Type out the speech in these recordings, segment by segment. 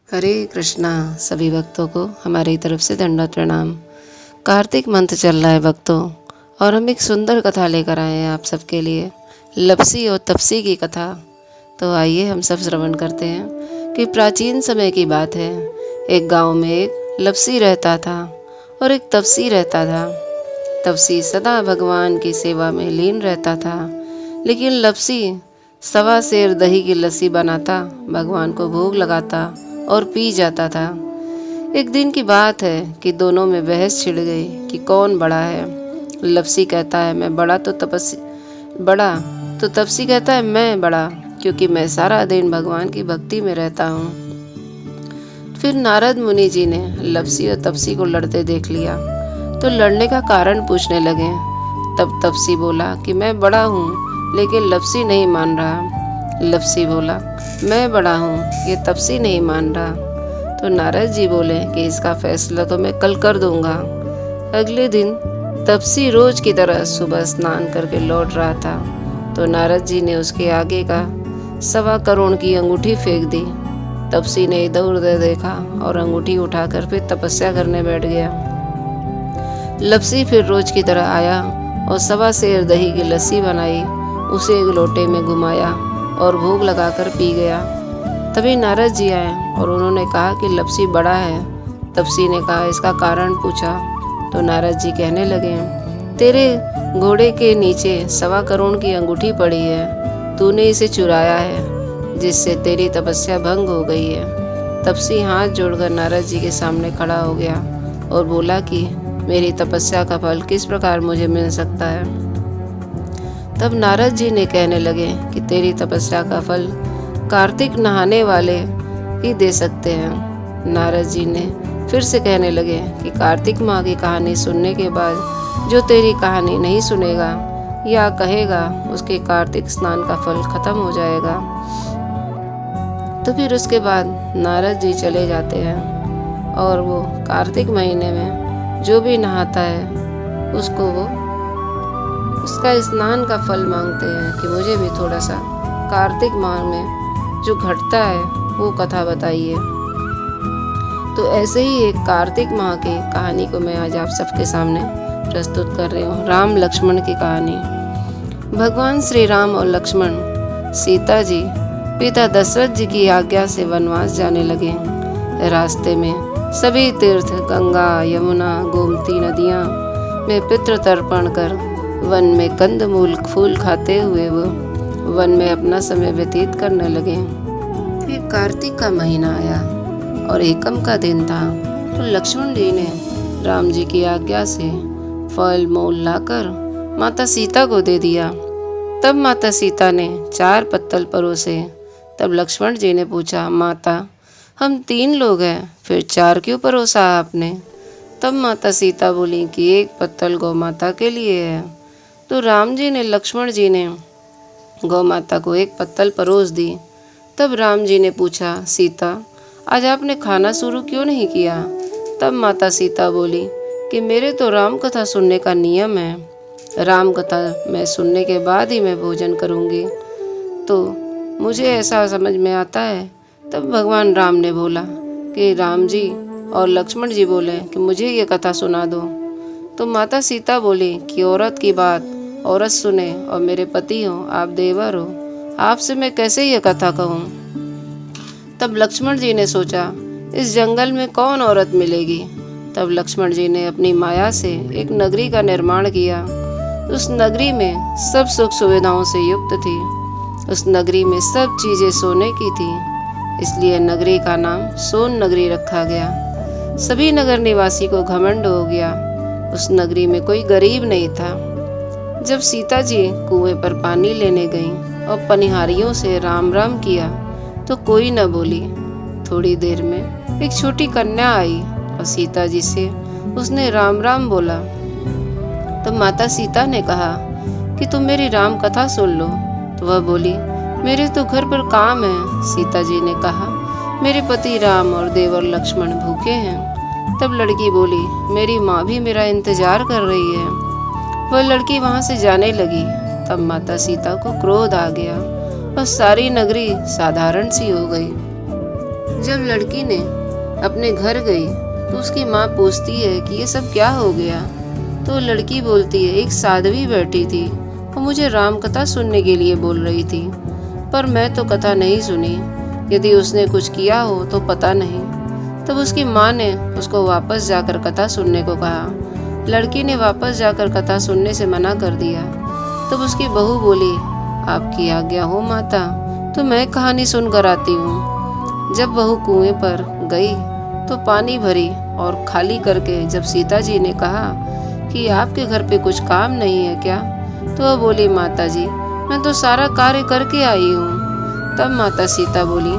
हरे कृष्णा। सभी भक्तों को हमारी तरफ से दंडवत प्रणाम। कार्तिक मंथ चल रहा है भक्तों, और हम एक सुंदर कथा लेकर आए हैं आप सबके लिए, लपसी और तपसी की कथा। तो आइए हम सब श्रवण करते हैं कि प्राचीन समय की बात है। एक गांव में एक लपसी रहता था और एक तपसी रहता था। तपसी सदा भगवान की सेवा में लीन रहता था, लेकिन लपसी सवा सेर दही की लस्सी बनाता, भगवान को भोग लगाता और पी जाता था। एक दिन की बात है कि दोनों में बहस छिड़ गई कि कौन बड़ा है। लपसी कहता है मैं बड़ा, तो तपसी कहता है मैं बड़ा, क्योंकि मैं सारा दिन भगवान की भक्ति में रहता हूँ। फिर नारद मुनि जी ने लपसी और तपसी को लड़ते देख लिया, तो लड़ने का कारण पूछने लगे। तब तपसी बोला कि मैं बड़ा हूँ, लेकिन लपसी नहीं मान रहा। लपसी बोला मैं बड़ा हूँ, ये तपसी नहीं मान रहा। तो नारद जी बोले कि इसका फैसला तो मैं कल कर दूंगा। अगले दिन तपसी रोज की तरह सुबह स्नान करके लौट रहा था, तो नारद जी ने उसके आगे का 1.25 करोड़ की अंगूठी फेंक दी। तपसी ने इधर उधर देखा और अंगूठी उठाकर फिर तपस्या करने बैठ गया। लपसी फिर रोज की तरह आया और 1.25 सेर दही की लस्सी बनाई, उसे एक लोटे में घुमाया और भोग लगाकर पी गया। तभी नारद जी आए और उन्होंने कहा कि लपसी बड़ा है। तपसी ने कहा इसका कारण पूछा, तो नारद जी कहने लगे तेरे घोड़े के नीचे 1.25 करोड़ की अंगूठी पड़ी है, तूने इसे चुराया है, जिससे तेरी तपस्या भंग हो गई है। तपसी हाथ जोड़कर नारद जी के सामने खड़ा हो गया और बोला कि मेरी तपस्या का फल किस प्रकार मुझे मिल सकता है। तब नारद जी ने कहने लगे कि तेरी तपस्या का फल कार्तिक नहाने वाले ही दे सकते हैं। नारद जी ने फिर से कहने लगे कि कार्तिक माँ की कहानी सुनने के बाद जो तेरी कहानी नहीं सुनेगा या कहेगा, उसके कार्तिक स्नान का फल खत्म हो जाएगा। तो फिर उसके बाद नारद जी चले जाते हैं और वो कार्तिक महीने में जो भी नहाता है उसको वो उसका स्नान का फल मांगते हैं कि मुझे भी थोड़ा सा कार्तिक माह में जो घटता है वो कथा बताइए। तो ऐसे ही एक कार्तिक माह की कहानी को मैं आज आप सबके सामने प्रस्तुत कर रही हूँ। राम लक्ष्मण की कहानी। भगवान श्री राम और लक्ष्मण सीता जी पिता दशरथ जी की आज्ञा से वनवास जाने लगे। रास्ते में सभी तीर्थ, गंगा, यमुना, गोमती नदियाँ में पितृ तर्पण कर वन में कंदमूल फूल खाते हुए वो वन में अपना समय व्यतीत करने लगे। फिर कार्तिक का महीना आया और एकम का दिन था, तो लक्ष्मण जी ने राम जी की आज्ञा से फल मूल लाकर माता सीता को दे दिया। तब माता सीता ने 4 पत्तल परोसे। तब लक्ष्मण जी ने पूछा, माता हम 3 लोग हैं, फिर 4 क्यों परोसा आपने? तब माता सीता बोली कि 1 पत्तल गौ माता के लिए है। तो राम जी ने लक्ष्मण जी ने गौ माता को 1 पत्तल परोस दी। तब राम जी ने पूछा, सीता आज आपने खाना शुरू क्यों नहीं किया? तब माता सीता बोली कि मेरे तो राम कथा सुनने का नियम है, राम कथा मैं सुनने के बाद ही मैं भोजन करूँगी, तो मुझे ऐसा समझ में आता है। तब भगवान राम ने बोला कि राम जी और लक्ष्मण जी बोले कि मुझे ये कथा सुना दो। तो माता सीता बोली कि औरत की बात औरत सुने, और मेरे पति हो, आप देवर हो, आपसे मैं कैसे ये कथा कहूँ? तब लक्ष्मण जी ने सोचा इस जंगल में कौन औरत मिलेगी। तब लक्ष्मण जी ने अपनी माया से एक नगरी का निर्माण किया। उस नगरी में सब सुख सुविधाओं से युक्त थी। उस नगरी में सब चीजें सोने की थी, इसलिए नगरी का नाम सोन नगरी रखा गया। सभी नगर निवासी को घमंड हो गया। उस नगरी में कोई गरीब नहीं था। जब सीता जी कुएं पर पानी लेने गईं और पनिहारियों से राम राम किया, तो कोई न बोली। थोड़ी देर में एक छोटी कन्या आई और सीता जी से उसने राम राम बोला। तो माता सीता ने कहा कि तुम मेरी राम कथा सुन लो। तो वह बोली मेरे तो घर पर काम है। सीता जी ने कहा मेरे पति राम और देवर लक्ष्मण भूखे हैं। तब लड़की बोली मेरी माँ भी मेरा इंतजार कर रही है। वह लड़की वहाँ से जाने लगी। तब माता सीता को क्रोध आ गया और सारी नगरी साधारण सी हो गई। जब लड़की ने अपने घर गई तो उसकी माँ पूछती है कि ये सब क्या हो गया। तो लड़की बोलती है, एक साध्वी बैठी थी, वो मुझे राम कथा सुनने के लिए बोल रही थी, पर मैं तो कथा नहीं सुनी। यदि उसने कुछ किया हो तो पता नहीं। तब उसकी माँ ने उसको वापस जाकर कथा सुनने को कहा। लड़की ने वापस जाकर कथा सुनने से मना कर दिया। तब उसकी बहू बोली, आपकी आज्ञा हो माता, तो मैं कहानी सुनकर आती हूँ। जब बहू कुएं पर गई तो पानी भरी और खाली करके जब सीता जी ने कहा कि आपके घर पे कुछ काम नहीं है क्या, तो वह बोली, माता जी मैं तो सारा कार्य करके आई हूँ। तब माता सीता बोली,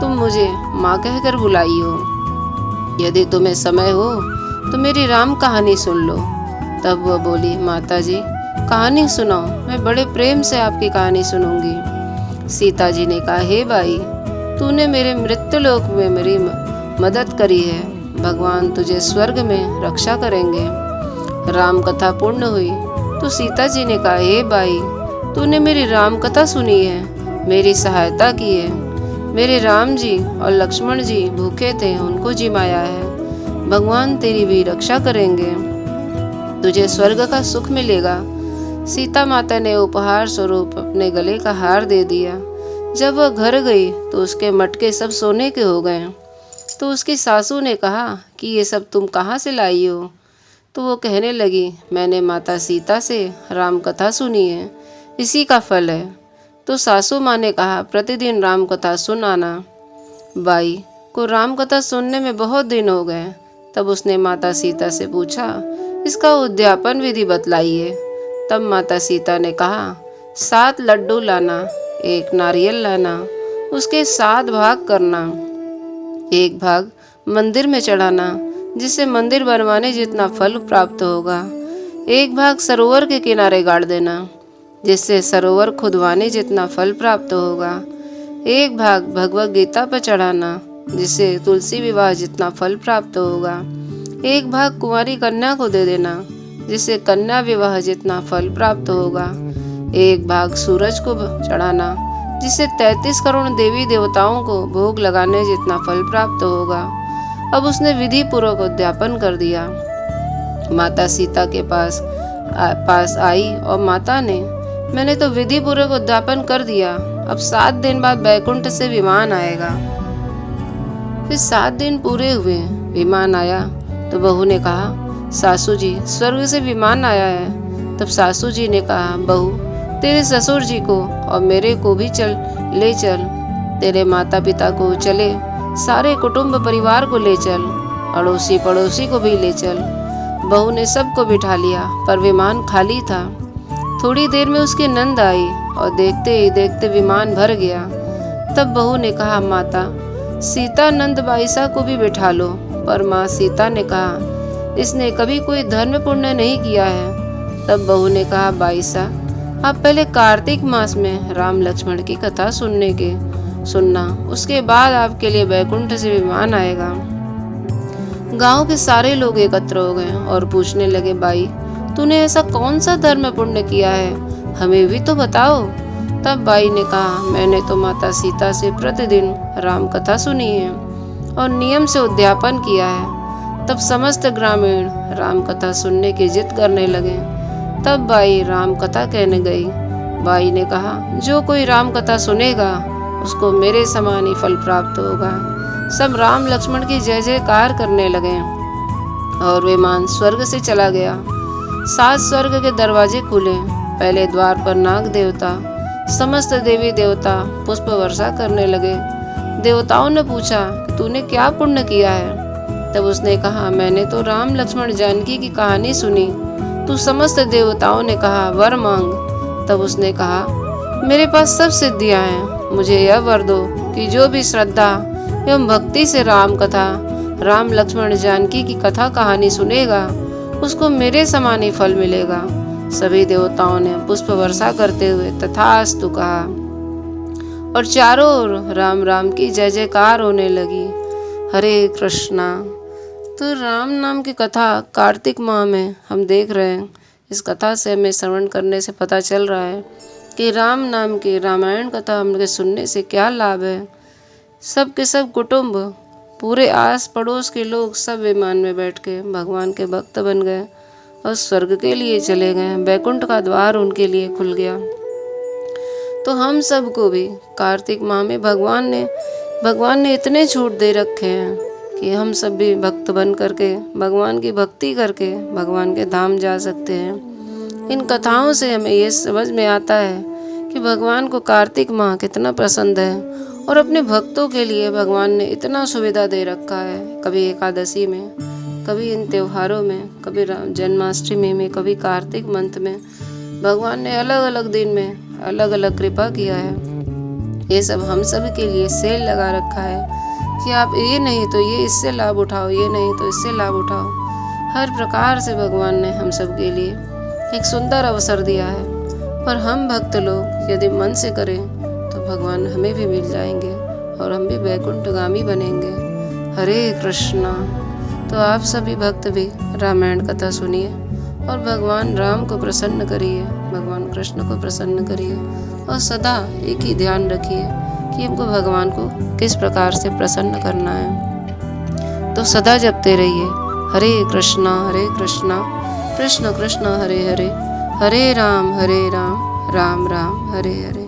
तुम मुझे माँ कहकर बुलाई हो, यदि तुम्हें समय हो तो मेरी राम कहानी सुन लो। तब वह बोली, माता जी कहानी सुनाओ, मैं बड़े प्रेम से आपकी कहानी सुनूंगी। सीता जी ने कहा, हे भाई, तूने मेरे मृत्युलोक में मेरी मदद करी है, भगवान तुझे स्वर्ग में रक्षा करेंगे। राम कथा पूर्ण हुई तो सीता जी ने कहा, हे भाई, तूने मेरी राम कथा सुनी है, मेरी सहायता की है। मेरे राम जी और लक्ष्मण जी भूखे थे, उनको जिमाया है, भगवान तेरी भी रक्षा करेंगे, तुझे स्वर्ग का सुख मिलेगा। सीता माता ने उपहार स्वरूप अपने गले का हार दे दिया। जब वह घर गई तो उसके मटके सब सोने के हो गए। तो उसकी सासू ने कहा कि ये सब तुम कहाँ से लाई हो। तो वो कहने लगी, मैंने माता सीता से राम कथा सुनी है, इसी का फल है। तो सासू माँ ने कहा, प्रतिदिन राम कथा सुन आना। बाई को राम कथा सुनने में बहुत दिन हो गए। तब उसने माता सीता से पूछा, इसका उद्यापन विधि बतलाइए। तब माता सीता ने कहा, 7 लड्डू लाना, 1 नारियल लाना, उसके 7 भाग करना, 1 भाग मंदिर में चढ़ाना, जिससे मंदिर बनवाने जितना फल प्राप्त होगा, 1 भाग सरोवर के किनारे गाड़ देना, जिससे सरोवर खुदवाने जितना फल प्राप्त होगा, 1 भाग भगवत गीता पर चढ़ाना, जिससे तुलसी विवाह जितना फल प्राप्त होगा, 1 भाग कुंवारी कन्या को दे देना, जिससे कन्या विवाह जितना फल प्राप्त होगा, 1 भाग सूरज को चढ़ाना, जिससे 33 करोड़ देवी देवताओं को भोग लगाने जितना फल प्राप्त होगा। अब उसने विधि पूर्वक उद्यापन कर दिया। माता सीता के पास आई और माता ने, मैंने तो विधि पूर्वक उद्यापन कर दिया, अब 7 दिन बाद बैकुंठ से विमान आएगा। फिर 7 दिन पूरे हुए, विमान आया तो बहू ने कहा, सासू जी स्वर्ग से विमान आया है। तब सासू जी ने कहा, बहू तेरे ससुर जी को और मेरे को भी ले चल, तेरे माता पिता को चले, सारे कुटुंब परिवार को ले चल, अड़ोसी पड़ोसी को भी ले चल। बहू ने सबको बिठा लिया, पर विमान खाली था। थोड़ी देर में उसकी नंद आई और देखते ही देखते विमान भर गया। तब बहू ने कहा, माता सीता नंद बाईसा को भी बिठा लो। पर माँ सीता ने कहा, इसने कभी कोई धर्म पुण्य नहीं किया है। तब बहू ने कहा, बाईसा आप पहले कार्तिक मास में राम लक्ष्मण की कथा सुनना, उसके बाद आपके लिए बैकुंठ से विमान आएगा। गांव के सारे लोग एकत्र हो गए और पूछने लगे, बाई तूने ऐसा कौन सा धर्म पुण्य किया है, हमें भी तो बताओ। तब बाई ने कहा, मैंने तो माता सीता से प्रतिदिन राम कथा सुनी है और नियम से उद्यापन किया है। तब समस्त ग्रामीण राम कथा सुनने की जिद करने लगे। तब बाई राम कथा कहने गई। बाई ने कहा, जो कोई राम कथा सुनेगा उसको मेरे समान ही फल प्राप्त होगा। सब राम लक्ष्मण की जय जयकार करने लगे और विमान स्वर्ग से चला गया। 7 स्वर्ग के दरवाजे खुले। पहले द्वार पर नाग देवता, समस्त देवी देवता पुष्प वर्षा करने लगे। देवताओं ने पूछा, तूने क्या पुण्य किया है। तब उसने कहा, मैंने तो राम लक्ष्मण जानकी की कहानी सुनी। तू समस्त देवताओं ने कहा, वर मांग। तब उसने कहा, मेरे पास सब सिद्धियां हैं, मुझे यह वर दो कि जो भी श्रद्धा एवं भक्ति से राम लक्ष्मण जानकी की कथा कहानी सुनेगा उसको मेरे समान ही फल मिलेगा। सभी देवताओं ने पुष्प वर्षा करते हुए तथास्तु कहा और चारों ओर राम राम की जय जयकार होने लगी। हरे कृष्णा। तो राम नाम की कथा कार्तिक माह में हम देख रहे हैं। इस कथा से हमें श्रवण करने से पता चल रहा है कि राम नाम की रामायण कथा हमके सुनने से क्या लाभ है। सब के सब कुटुंब, पूरे आस पड़ोस के लोग सब विमान में बैठ के भगवान के भक्त बन गए और स्वर्ग के लिए चले गए। बैकुंठ का द्वार उनके लिए खुल गया। तो हम सबको भी कार्तिक माह में भगवान ने इतने छूट दे रखे हैं कि हम सब भी भक्त बन करके भगवान की भक्ति करके भगवान के धाम जा सकते हैं। इन कथाओं से हमें ये समझ में आता है कि भगवान को कार्तिक माह कितना पसंद है और अपने भक्तों के लिए भगवान ने इतना सुविधा दे रखा है। कभी एकादशी में, कभी इन त्योहारों में, कभी जन्माष्टमी में, कभी कार्तिक मंथ में भगवान ने अलग अलग दिन में अलग अलग कृपा किया है। ये सब हम सब के लिए सेल लगा रखा है कि आप ये नहीं तो ये इससे लाभ उठाओ, ये नहीं तो इससे लाभ उठाओ। हर प्रकार से भगवान ने हम सब के लिए एक सुंदर अवसर दिया है। पर हम भक्त लोग यदि मन से करें तो भगवान हमें भी मिल जाएंगे और हम भी वैकुंठगामी बनेंगे। हरे कृष्णा। तो आप सभी भक्त भी रामायण कथा सुनिए और भगवान राम को प्रसन्न करिए, भगवान कृष्ण को प्रसन्न करिए और सदा एक ही ध्यान रखिए कि हमको भगवान को किस प्रकार से प्रसन्न करना है। तो सदा जपते रहिए हरे कृष्णा कृष्ण कृष्ण हरे हरे, हरे राम राम राम हरे हरे।